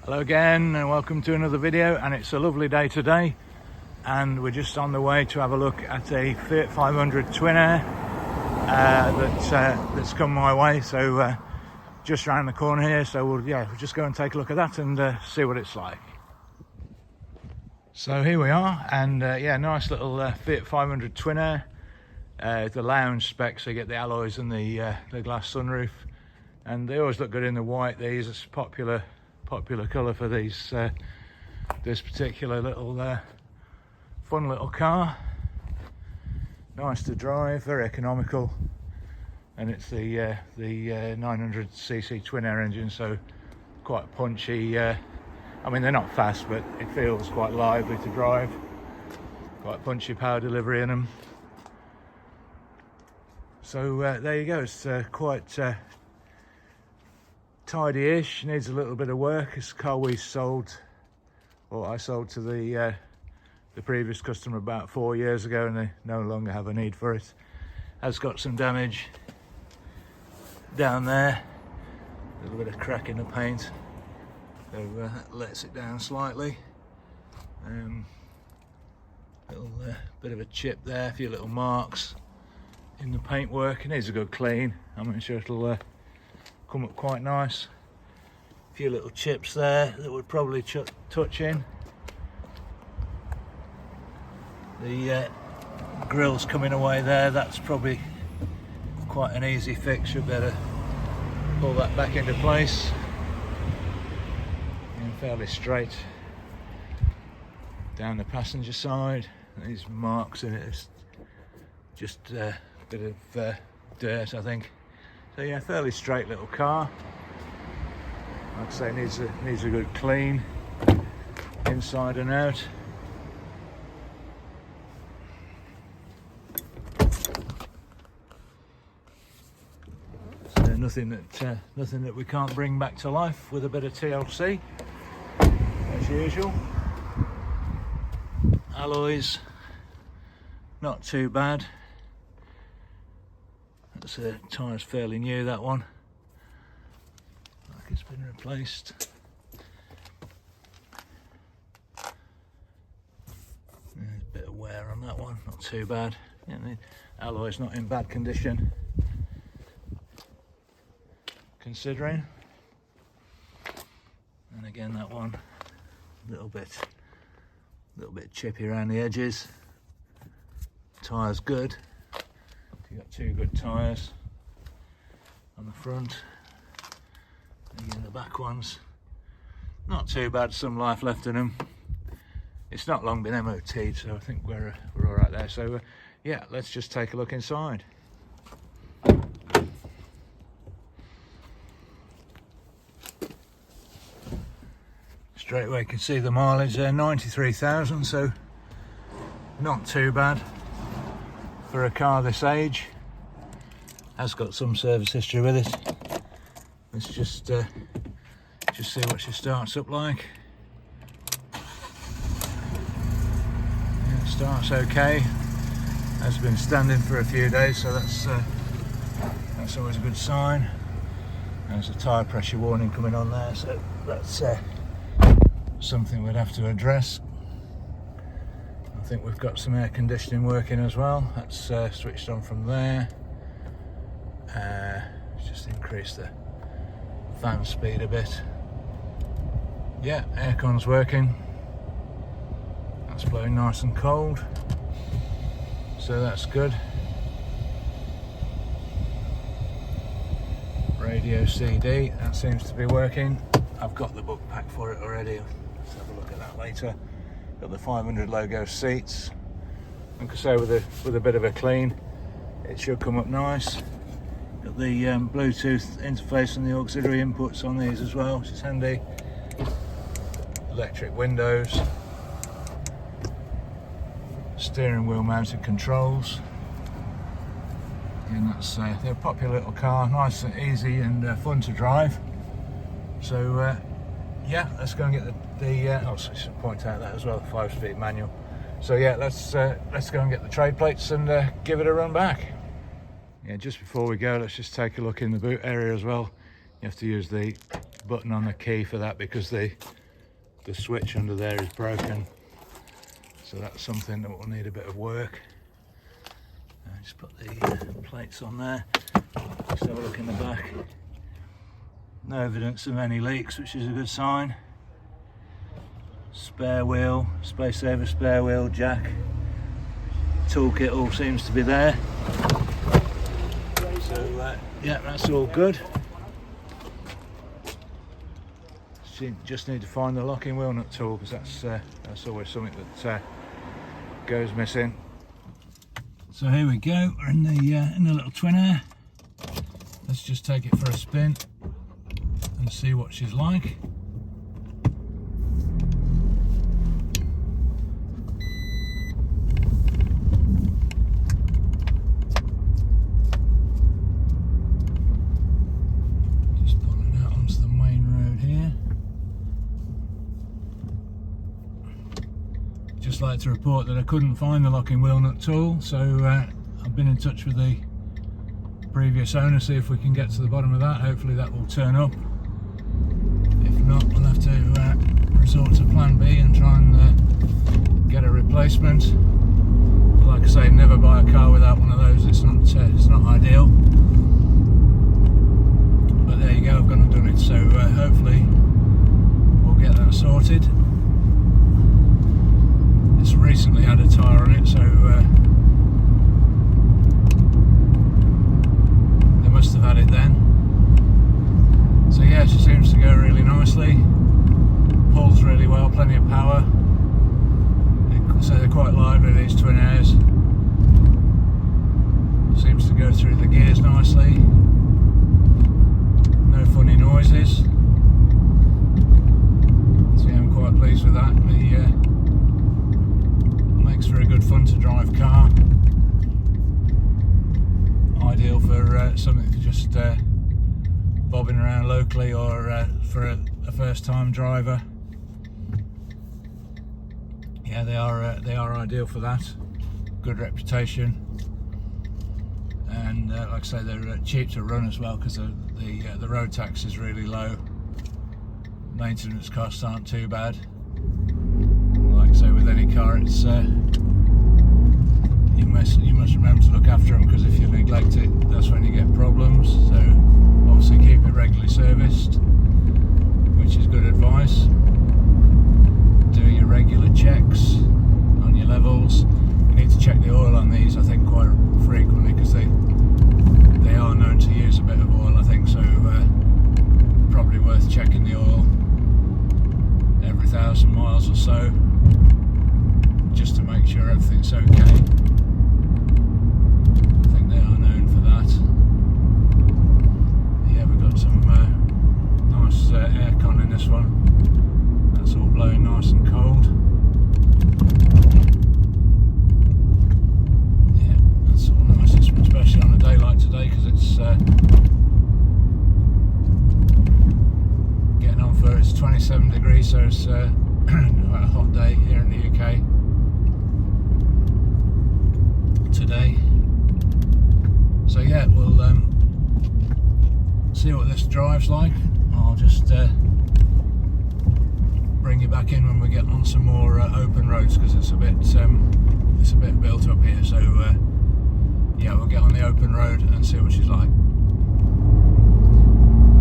Hello again and welcome to another video, and it's a lovely day today and we're just on the way to have a look at a Fiat 500 TwinAir that's come my way. So just around the corner here, so we'll just go and take a look at that and see what it's like. So here we are, and nice little Fiat 500 TwinAir. The lounge specs, so you get the alloys and the glass sunroof, and they always look good in the white. These are popular colour for these this particular little fun little car. Nice to drive, very economical, and it's the 900cc TwinAir engine, so quite punchy. I mean, they're not fast, but it feels quite lively to drive. Quite punchy power delivery in them. So there you go. It's quite tidy-ish. Needs a little bit of work. It's a car I sold to the previous customer about 4 years ago, and they no longer have a need for it. Has got some damage down there, a little bit of crack in the paint, so that lets it down slightly. Little bit of a chip there, a few little marks in the paintwork. It needs a good clean. I'm sure it'll come up quite nice. A few little chips there that would probably touch in. The grill's coming away there. That's probably quite an easy fix. You'll better pull that back into place. And fairly straight down the passenger side. These marks in it, it's just a bit of dirt, I think. So yeah, fairly straight little car. Like I say, needs a good clean inside and out. So nothing that we can't bring back to life with a bit of TLC, as usual. Alloys, not too bad. That's tyre's fairly new, that one. Like it's been replaced. There's a bit of wear on that one, not too bad. Yeah, the alloy's not in bad condition, considering. And again, that one, a little bit chippy around the edges. Tire's good. You've got two good tyres on the front. Again, the back ones, not too bad, some life left in them. It's not long been MOT'd, so I think we're all right there. So yeah, let's just take a look inside. Straight away you can see the mileage there, 93,000, so not too bad for a car this age. Has got some service history with it. Let's just see what she starts up like. Yeah, it starts okay. Has been standing for a few days, so that's always a good sign. There's a tyre pressure warning coming on there, so that's something we'd have to address. I think we've got some air conditioning working as well. That's switched on from there. Just increase the fan speed a bit. Yeah, aircon's working. That's blowing nice and cold, so that's good. Radio CD, that seems to be working. I've got the book pack for it already. Let's have a look at that later. Got the 500 logo seats. Like I say, with a bit of a clean, it should come up nice. Got the Bluetooth interface and the auxiliary inputs on these as well, which is handy. Electric windows. Steering wheel mounted controls. And that's they're a popular little car, nice and easy and fun to drive. So yeah, let's go and get the I should point out that as well, the 5-speed manual. So yeah, let's go and get the trade plates and give it a run back. Yeah, just before we go, let's just take a look in the boot area as well. You have to use the button on the key for that because the switch under there is broken. So that's something that will need a bit of work. Just put the plates on there. Just have a look in the back. No evidence of any leaks, which is a good sign. Spare wheel, space saver spare wheel, jack, toolkit all seems to be there. So yeah, that's all good. Just need to find the locking wheel nut tool because that's always something that goes missing. So here we go. We're in the little Twin Air. Let's just take it for a spin and see what she's like. Just pulling out onto the main road here. Just like to report that I couldn't find the locking wheel nut tool, so I've been in touch with the previous owner, see if we can get to the bottom of that. Hopefully that will turn up. If not, we'll have to resort to plan B and try and get a replacement. But like I say, never buy a car without one of those. It's not ideal. But there you go, I've gone and done it. So hopefully we'll get that sorted. It's recently had a tyre on it, so they must have had it then. So yeah, she seems to go really nicely, pulls really well, plenty of power. So they're quite lively, these Twin Airs. Seems to go through the gears nicely, no funny noises. So yeah, I'm quite pleased with that. Makes for a good fun to drive car. Ideal for something for just bobbing around locally, or for a first time driver. Yeah, they are ideal for that. Good reputation, and like I say, they're cheap to run as well because the road tax is really low. Maintenance costs aren't too bad. Like I say, with any car, it's you must remember to look after them, because if you neglect it, that's when you get problems. So obviously keep it regularly serviced, which is good advice. Do your regular checks on your levels. You need to check the oil on these, I think, quite frequently, because they are known to use a bit of oil, I think. So probably worth checking the oil every 1,000 miles or so, just to make sure everything's okay. I think they are known for that. Yeah, we've got some nice aircon in this one. That's all blowing nice and cold. Yeah, that's all nice, especially on a day like today, because it's getting on for it's 27 degrees, so it's quite a hot day here in the UK today. So yeah, we'll see what this drives like. I'll just bring you back in when we get on some more open roads, because it's a bit built up here. So yeah, we'll get on the open road and see what she's like.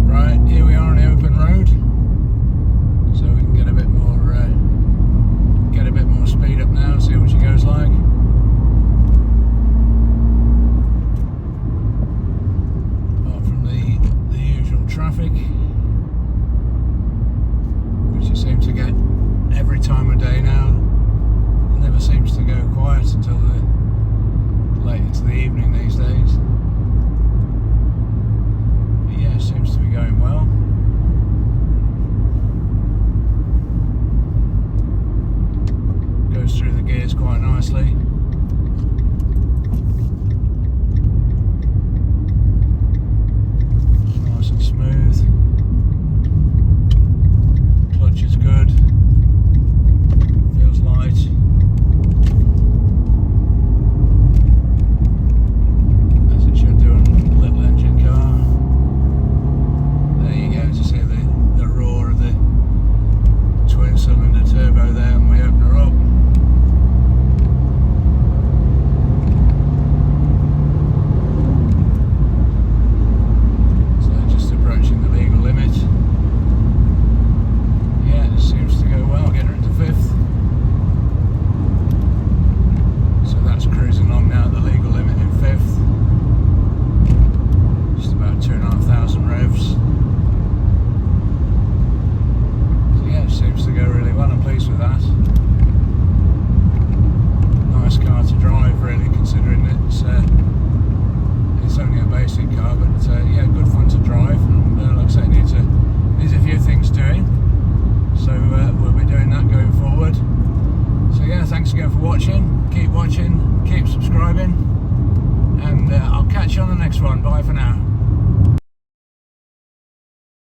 Right, here we are on the open road.